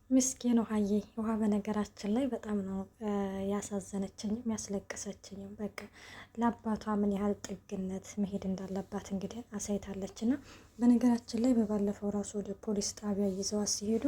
ምስኪን ውሃዬ ውሃ በነገራችን ላይ በጣም ነው ያሳዘነችኝም ያስለቀሰችኝም። በቃ ለአባቷ ምን ያህል ጥግነት መሄድ እንዳለባት እንግዲህ አሳይታለች። እና በነገራችን ላይ በባለፈው ራሱ ወደ ፖሊስ ጣቢያ ይዘዋት ሲሄዱ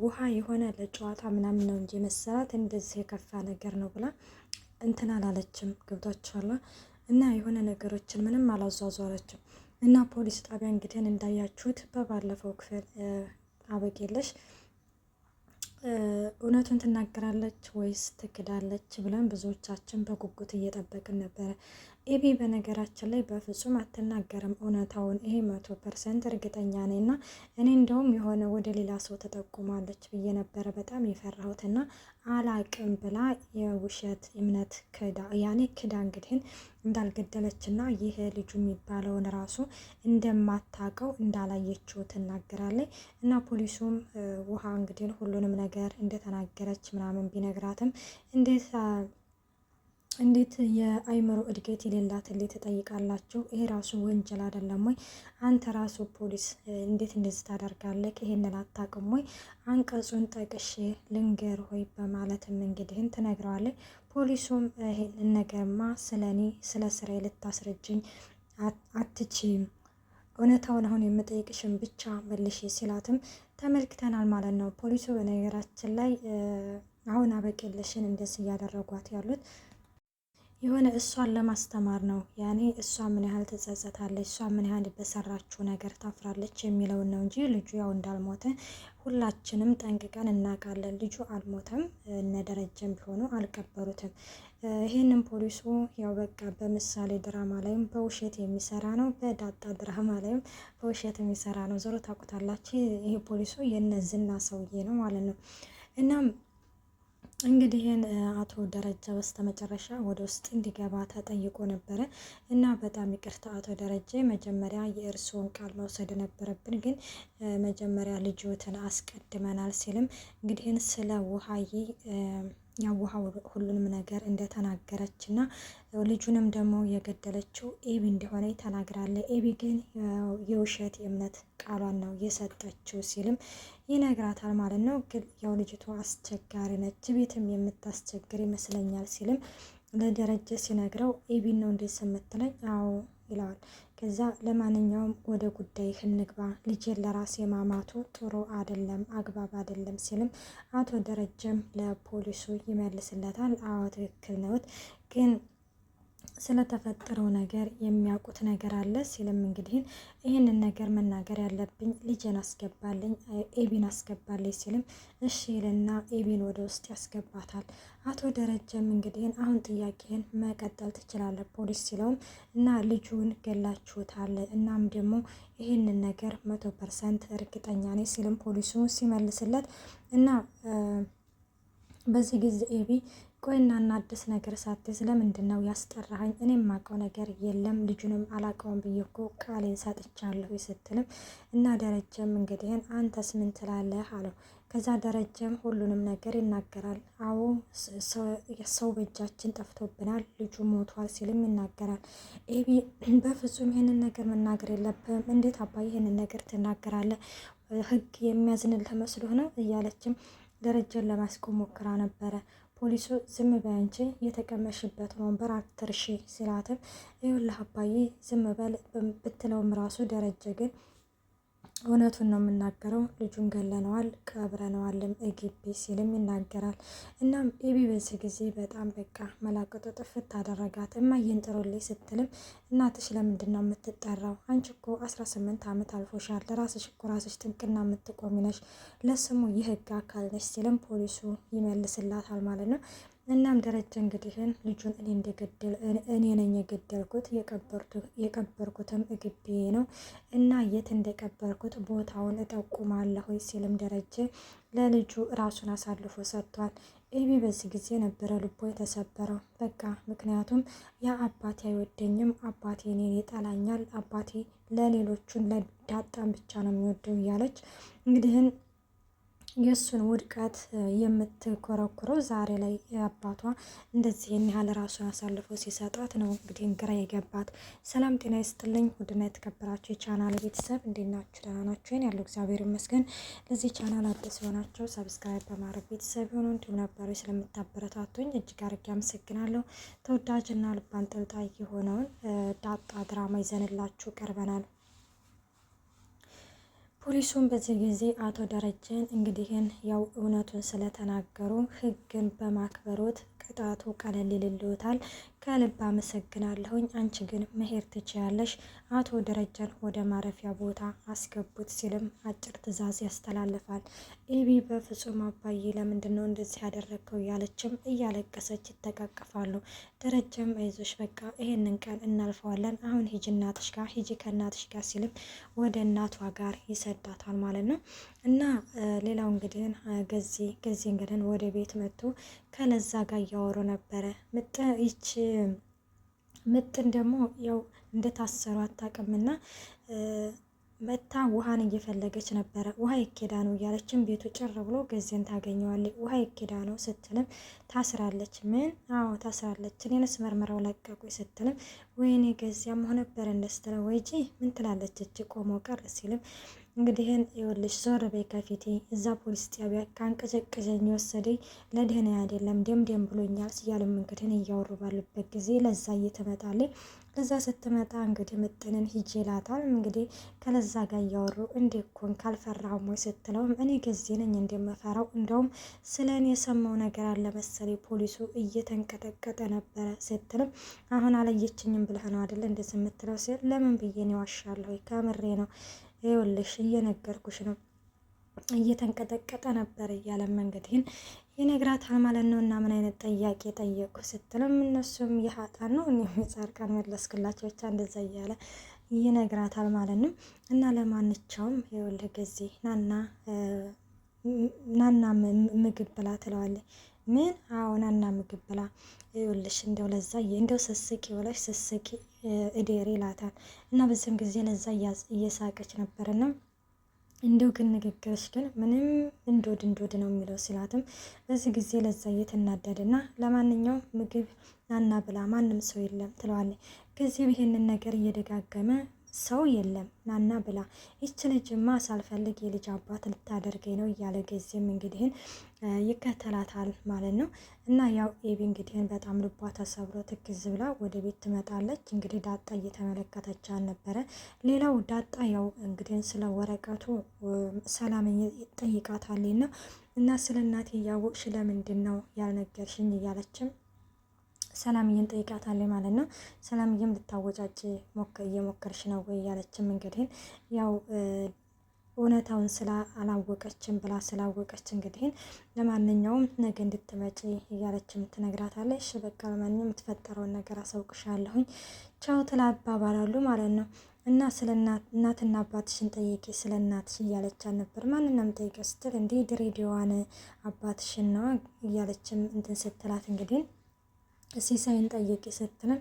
ውሃ የሆነ ለጨዋታ ምናምን ነው እንጂ መሰራት እንደዚህ የከፋ ነገር ነው ብላ እንትን አላለችም። ገብቷችኋል? እና የሆነ ነገሮችን ምንም አላዟዟረችም። እና ፖሊስ ጣቢያ እንግዲህ እንዳያችሁት በባለፈው ክፍል አበቄለሽ እውነቱን ትናገራለች ወይስ ትክዳለች ብለን ብዙዎቻችን በጉጉት እየጠበቅን ነበረ። ኤቢ በነገራችን ላይ በፍጹም አትናገርም እውነታውን። ይሄ 100% እርግጠኛ ነኝ። እና እኔ እንደውም የሆነ ወደ ሌላ ሰው ተጠቁማለች ብዬ ነበረ በጣም የፈራሁትና አላቅም ብላ የውሸት እምነት ክዳ እንግዲህን እንዳልገደለችና ይህ ልጁ የሚባለውን ራሱ እንደማታቀው እንዳላየችው ትናገራለች። እና ፖሊሱም ውሃ እንግዲህ ሁሉንም ነገር እንደተናገረች ምናምን ቢነግራትም እንዴት የአይምሮ እድገት የሌላትን ላይ ትጠይቃላችሁ? ይሄ ራሱ ወንጀል አይደለም ወይ? አንተ ራሱ ፖሊስ እንዴት እንደዚህ ታደርጋለህ? ይሄንን አታውቅም ወይ? አንቀጹን ጠቅሼ ልንገር ሆይ በማለትም እንግዲህን ትነግረዋለች። ፖሊሱም ይሄንን ነገርማ ስለኔ ስለ ስራዬ ልታስረጅኝ አትችይም፣ እውነታውን አሁን የምጠይቅሽን ብቻ መልሽ ሲላትም ተመልክተናል ማለት ነው። ፖሊሱ በነገራችን ላይ አሁን አበቄለሽን እንደዚህ እያደረጓት ያሉት የሆነ እሷን ለማስተማር ነው። ያኔ እሷ ምን ያህል ትጸጸታለች፣ እሷ ምን ያህል በሰራችው ነገር ታፍራለች የሚለውን ነው እንጂ ልጁ ያው እንዳልሞተ ሁላችንም ጠንቅቀን እናውቃለን። ልጁ አልሞተም። እነ ደረጀም ቢሆኑ አልቀበሩትም። ይህንን ፖሊሱ ያው በቃ በምሳሌ ድራማ ላይም በውሸት የሚሰራ ነው፣ በዳጣ ድራማ ላይም በውሸት የሚሰራ ነው። ዞሮ ታውቁታላችሁ። ይሄ ፖሊሱ የነዝና ሰውዬ ነው ማለት ነው። እናም እንግዲህ ይህን አቶ ደረጃ በስተመጨረሻ ወደ ውስጥ እንዲገባ ተጠይቆ ነበረ። እና በጣም ይቅርታ አቶ ደረጃ፣ መጀመሪያ የእርስዎን ቃል መውሰድ ነበረብን፣ ግን መጀመሪያ ልጆትን አስቀድመናል ሲልም እንግዲህን ስለ ውሃዬ ያው ውሃ ሁሉንም ነገር እንደተናገረች እና ልጁንም ደግሞ የገደለችው ኤቢ እንደሆነ ተናግራለች። ኤቢ ግን የውሸት የእምነት ቃሏን ነው የሰጠችው ሲልም ይነግራታል ማለት ነው። ግን ያው ልጅቷ አስቸጋሪ ነች፣ ቤትም የምታስቸግር ይመስለኛል ሲልም ለደረጀ ሲነግረው ኤቢን ነው እንዴት ስምትለኝ? አዎ ይለዋል። ከዛ ለማንኛውም ወደ ጉዳይ እንግባ፣ ልጄን ለራሴ ማማቱ ጥሩ አይደለም፣ አግባብ አይደለም ሲልም አቶ ደረጀም ለፖሊሱ ይመልስለታል። አዎ ትክክል ነዎት፣ ግን ስለተፈጠረው ነገር የሚያውቁት ነገር አለ ሲልም እንግዲህ ይህንን ነገር መናገር ያለብኝ ልጄን አስገባልኝ፣ ኤቢን አስገባልኝ ሲልም እሺ ይልና ኤቢን ወደ ውስጥ ያስገባታል። አቶ ደረጀም እንግዲህ አሁን ጥያቄን መቀጠል ትችላለህ ፖሊስ ሲለውም እና ልጁን ገላችሁታል፣ እናም ደግሞ ይህንን ነገር 100% እርግጠኛ ነኝ ሲልም ፖሊሱ ሲመልስለት እና በዚህ ጊዜ ኤቢ ቆይና አዲስ ነገር ሳትይዝ ለምንድን ነው ያስጠራኸኝ? እኔ የማውቀው ነገር የለም፣ ልጁንም አላውቀውም ብዬ እኮ ቃሌን ሰጥቻለሁ ስትልም እና ደረጀም እንግዲህን አንተስ ምን ትላለህ አለው። ከዛ ደረጀም ሁሉንም ነገር ይናገራል። አዎ ሰው በእጃችን ጠፍቶብናል፣ ልጁ ሞቷል ሲልም ይናገራል። ኤቢ በፍጹም ይህንን ነገር መናገር የለብህም፣ እንዴት አባዬ ይህንን ነገር ትናገራለህ? ህግ የሚያዝንልህ መስሎህ ነው እያለችም ደረጀን ለማስቆም ሞክራ ነበረ። ፖሊሱ ዝም በይ አንቺ የተቀመሽበትን ወንበር አትርሺ ሲላትም ይኸውልህ አባዬ ዝም በል ብትለውም ራሱ ደረጀ ግን እውነቱን ነው የምናገረው፣ ልጁን ገለነዋል፣ ቀብረነዋልም ግቢ ሲልም ይናገራል። እናም ኤቢ በዚህ ጊዜ በጣም በቃ መላቅጦ ጥፍት አደረጋት። እማዬን ጥሩልኝ ስትልም እናትሽ ለምንድን ነው የምትጠራው? አንቺ እኮ 18 ዓመት አልፎሻል፣ ለራስሽ እኮ ራስሽ ጥብቅና የምትቆሚ ነሽ፣ ለስሙ የህግ አካል ነሽ ሲልም ፖሊሱ ይመልስላታል ማለት ነው። እናም ደረጀ እንግዲህን ልጁን እኔ ነኝ የገደልኩት፣ የቀበርኩትም ግቢ ነው እና የት እንደቀበርኩት ቦታውን እጠቁማለሁ ሲልም ደረጀ ለልጁ ራሱን አሳልፎ ሰጥቷል። ኤቢ በዚህ ጊዜ ነበረ ልቦ የተሰበረው። በቃ ምክንያቱም ያ አባቴ አይወደኝም፣ አባቴ እኔን ይጠላኛል፣ አባቴ ለሌሎቹን ለዳጣም ብቻ ነው የሚወደው እያለች እንግዲህን የእሱን ውድቀት የምትኮረኩረው ዛሬ ላይ አባቷ እንደዚህ ያህል ራሱን አሳልፎ ሲሰጣት ነው እንግዲህ ግራ የገባት። ሰላም ጤና ይስጥልኝ ውድና የተከበራችሁ የቻናል ቤተሰብ እንዴት ናችሁ? ደህና ናችሁ? ያለው እግዚአብሔር ይመስገን። ለዚህ ቻናል አዲስ የሆናችሁ ሰብስክራይብ በማድረግ ቤተሰብ የሆኑ እንዲሁም ነበሩ ስለምታበረታቱኝ እጅግ አድርጌ አመሰግናለሁ። ተወዳጅና ልብ አንጠልጣይ የሆነውን ዳጣ ድራማ ይዘንላችሁ ቀርበናል። ፖሊሱም በዚህ ጊዜ አቶ ደረጀን እንግዲህን ያው እውነቱን ስለተናገሩ ሕግን በማክበሮት ቅጣቱ ቀለል ይልልዎታል። ከልብ አመሰግናለሁኝ። አንቺ ግን መሄድ ትችያለሽ። አቶ ደረጀን ወደ ማረፊያ ቦታ አስገቡት ሲልም አጭር ትዕዛዝ ያስተላልፋል። ኤቢ በፍጹም አባዬ ለምንድን ነው እንደዚህ ያደረግከው እያለችም እያለቀሰች ይተቃቀፋሉ። ደረጀም አይዞሽ በቃ ይሄንን ቀን እናልፈዋለን። አሁን ሂጂ እናትሽ ጋር ሂጂ ከእናትሽ ጋር ሲልም ወደ እናቷ ጋር ይሰዳታል ማለት ነው። እና ሌላው እንግዲህ ገዚ እንግዲህ ወደ ቤት መጥቶ ከለዛ ጋር እያወሩ ነበረ። ምጥን ደግሞ ያው እንደታሰሩ አታውቅምና መታ ውሃን እየፈለገች ነበረ። ውሃ ይኬዳ ነው እያለችም ቤቱ ጭር ብሎ ገዜን ታገኘዋለች። ውሃ ይኬዳ ነው ስትልም ታስራለች። ምን? አዎ ታስራለች። እኔንስ መርምረው ለቀቁኝ ስትልም ወይኔ ገዚያም ሆነ ነበር እንደስትለው ወይጂ ምን ትላለች እጅ ቆሞ ቀር ሲልም እንግዲህን ይኸውልሽ ዞር በይ ከፊቴ እዛ ፖሊስ ጣቢያ ካንቀጨቀጨኝ የወሰደኝ ለደህና አይደለም ደም ብሎኛል ሲያሉም እንግዲህን እያወሩ ባሉበት ጊዜ ለዛ እየተመጣለች ለዛ ስትመጣ እንግዲህ ምጥንን ሂጅ ይላታል። እንግዲህ ከለዛ ጋር እያወሩ እንዴት ኮን ካልፈራሁም ወይ ስትለውም እኔ ጊዜ ነኝ እንደምፈራው እንደውም ስለ እኔ የሰማው ነገር አለ መሰለኝ ፖሊሱ እየተንቀጠቀጠ ነበረ ስትልም አሁን አለየችኝም ብለህ ነው አይደል እንደዚህ የምትለው ሲል ለምን ብዬ ነው ዋሻለሁ ከምሬ ነው ይኸውልሽ እየነገርኩሽ ነው እየተንቀጠቀጠ ነበር እያለም እንግዲህን ይነግራታል ማለት ነው። እና ምን አይነት ጥያቄ ጠየቁ ስትልም እነሱም የሀጣን ነው እኔም የጻድቃን መለስክላቸው ብቻ እንደዛ እያለ ይነግራታል ማለት ነው። እና ለማንኛውም ይኸውልህ ጊዜ ናና ምግብ ብላ ትለዋለች። ምን? አዎ ናና ምግብ ብላ ይኸውልሽ እንደው ለዛ እንደው ስስቂ ብለሽ ስስቂ እዴሪ ይላታል። እና በዚህም ጊዜ ለዛ እየሳቀች ነበርና እንደው ግን ንግግርሽ ግን ምንም እንዶድ ነው የሚለው ሲላትም በዚህ ጊዜ ለዛ እየተናደደና ለማንኛውም ምግብ ናና ብላ ማንም ሰው የለም ትለዋለች። ጊዜ ይሄንን ነገር እየደጋገመ ሰው የለም ናና ብላ ይች ልጅማ ሳልፈልግ የልጅ አባት ልታደርገኝ ነው እያለ ጊዜም እንግዲህን ይከተላታል ማለት ነው። እና ያው ኤቢ እንግዲህን በጣም ልቧ ተሰብሮ ትክዝ ብላ ወደ ቤት ትመጣለች። እንግዲህ ዳጣ እየተመለከተች ነበረ። ሌላው ዳጣ ያው እንግዲህን ስለ ወረቀቱ ሰላም ጠይቃታልና እና ስለ እናቴ እያወቅሽ ለምንድን ነው ያልነገርሽኝ እያለችም ሰላምዬን ጠይቃታለች ማለት ነው። ሰላምዬም ልታወጫጭ እየሞከርሽ ነው ወይ እያለችም እንግዲህ ያው እውነታውን አላወቀችም ብላ ስላወቀች እንግዲህ ለማንኛውም ነገ እንድትመጪ እያለችም ትነግራታለች። እሺ በቃ ለማንኛውም የምትፈጠረውን ነገር አሳውቅሻለሁኝ ቻው ትላባባላሉ ማለት ነው። እና ስለ እናትና አባትሽን ጠይቂ ስለ እናትሽ እያለቻት ነበር። ማንንም ጠይቂ ስትል እንዲህ ድሬዳዋን አባትሽን ነው እያለችም እንትን ስትላት እንግዲህ ሲሳይን ጠይቂ ስትልም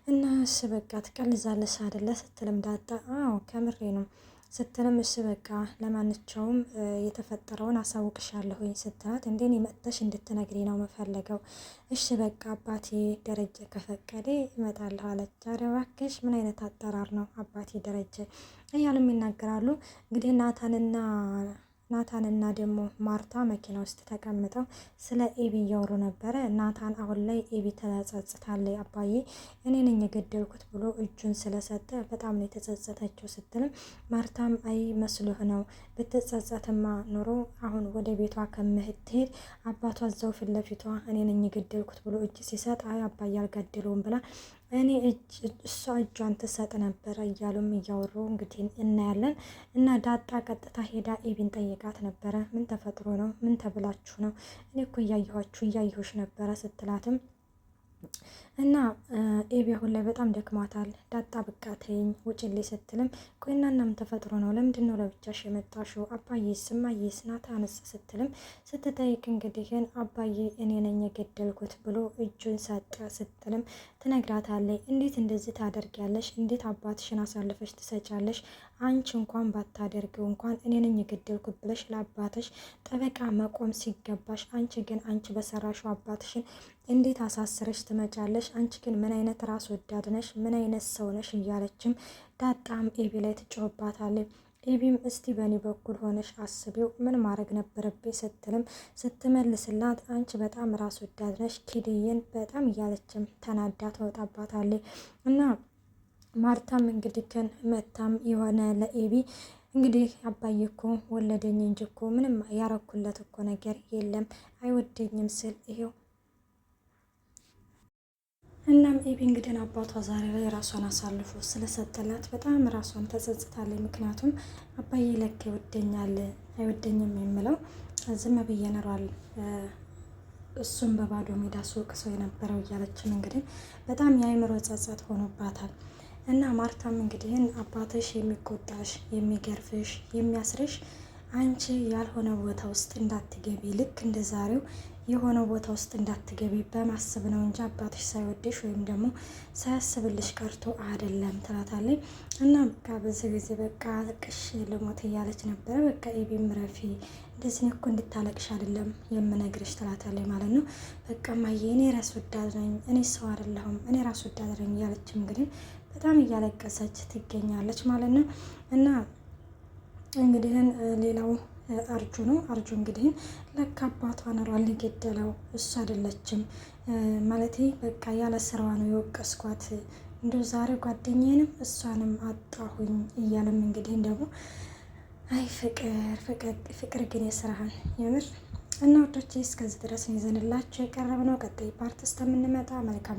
እና እሺ በቃ ትቀልዛለሽ አይደለ ስትልም ዳጣ አዎ ከምሬ ነው ስትልም እሺ በቃ ለማንኛውም የተፈጠረውን አሳውቅሻለሁኝ ስትላት እንዴ መጥተሽ እንድትነግሪ ነው መፈለገው። እሺ በቃ አባቴ ደረጀ ከፈቀደ እመጣለሁ አለች። ኧረ እባክሽ ምን አይነት አጠራር ነው አባቴ ደረጀ እያሉም ይናገራሉ። እንግዲህ ናታንና ደግሞ ማርታ መኪና ውስጥ ተቀምጠው ስለ ኤቢ እያወሩ ነበረ። ናታን አሁን ላይ ኤቢ ተጸጽታለች። አባዬ እኔ ነኝ የገደልኩት ብሎ እጁን ስለሰጠ በጣም ነው የተጸጸተችው ስትልም ማርታም አይ መስሎህ ነው ብትጸጸትማ ኖሮ አሁን ወደ ቤቷ ከምትሄድ አባቷ እዛው ፊት ለፊቷ እኔ ነኝ የገደልኩት ብሎ እጅ ሲሰጥ አይ አባዬ አልገደለውም ብላ እኔ እሷ እጇን ትሰጥ ነበረ እያሉም እያወሩ እንግዲህ እናያለን። እና ዳጣ ቀጥታ ሄዳ ኤቢን ጠይቃት ነበረ። ምን ተፈጥሮ ነው? ምን ተብላችሁ ነው? እኔ እኮ እያየሁሽ ነበረ ስትላትም እና ኤቢ አሁን ላይ በጣም ደክሟታል። ዳጣ በቃ ተይኝ ውጭልኝ ስትልም ቆይና እናም ተፈጥሮ ነው ለምንድን ነው ለብቻሽ የመጣሽው? አባዬስ እማዬስ ናታንስ ስትልም ስትጠይቅ እንግዲህን አባዬ እኔ ነኝ የገደልኩት ብሎ እጁን ሰጠ ስትልም ትነግራታለች። እንዴት እንደዚህ ታደርጊያለሽ? እንዴት አባትሽን አሳልፈሽ ትሰጫለሽ? አንቺ እንኳን ባታደርገው እንኳን እኔ ነኝ የገደልኩት ብለሽ ለአባትሽ ጠበቃ መቆም ሲገባሽ፣ አንቺ በሰራሽው አባትሽን እንዴት አሳስረሽ ትመጫለሽ? አንቺ ግን ምን አይነት ራስ ወዳድ ነሽ? ምን አይነት ሰው ነሽ? እያለችም ዳጣም ኤቢ ላይ ትጮህባታለች። ኤቢም እስቲ በእኔ በኩል ሆነሽ አስቢው ምን ማድረግ ነበረብኝ ስትልም ስትመልስላት አንቺ በጣም ራስ ወዳድ ነሽ ኪድዬን በጣም እያለችም ተናዳ ተወጣባታለች። እና ማርታም እንግዲህ ከን መታም የሆነ ለኤቢ እንግዲህ አባዬ እኮ ወለደኝ እንጂ እኮ ምንም ያረኩለት እኮ ነገር የለም አይወደኝም ስል ይሄው። እናም ኤቢ እንግዲህ አባቷ ዛሬ ላይ ራሷን አሳልፎ ስለሰጠላት በጣም ራሷን ተጸጽታለች። ምክንያቱም አባዬ ለካ ይወደኛል አይወደኝም የምለው ዝም ብዬ ኖሯል እሱም በባዶ ሜዳ ሱቅ ሰው የነበረው እያለችም እንግዲህ በጣም የአእምሮ ጸጸት ሆኖባታል። እና ማርታም እንግዲህ አባትሽ የሚቆጣሽ የሚገርፍሽ የሚያስርሽ አንቺ ያልሆነ ቦታ ውስጥ እንዳትገቢ ልክ እንደ ዛሬው የሆነ ቦታ ውስጥ እንዳትገቢ በማሰብ ነው እንጂ አባትሽ ሳይወድሽ ወይም ደግሞ ሳያስብልሽ ቀርቶ አይደለም ትላታለች። እና በቃ በዚህ ጊዜ በቃ ቅሽ ልሞት እያለች ነበረ። በቃ ኤቢም ረፊ እንደዚህ እኮ እንድታለቅሽ አይደለም የምነግርሽ ትላታለች ማለት ነው። በቃ ማየ እኔ ራስ ወዳድ ነኝ፣ እኔ ሰው አይደለሁም፣ እኔ ራስ ወዳድ ነኝ እያለችም እንግዲህ በጣም እያለቀሰች ትገኛለች ማለት ነው። እና እንግዲህን ሌላው አርጁ ነው። አርጁ እንግዲህ ለካ አባቷ ኖሯል የገደለው እሱ አይደለችም ማለት በቃ ያለ ስራዋ ነው የወቀስኳት፣ እንደው ዛሬ ጓደኛዬንም እሷንም አጣሁኝ እያለም እንግዲህ ደግሞ አይ ፍቅር ግን የስራህን የምር እና ወዶቼ እስከዚህ ድረስ ነው ይዘንላችሁ የቀረብነው። ቀጣይ ፓርት እስከምንመጣ መልካም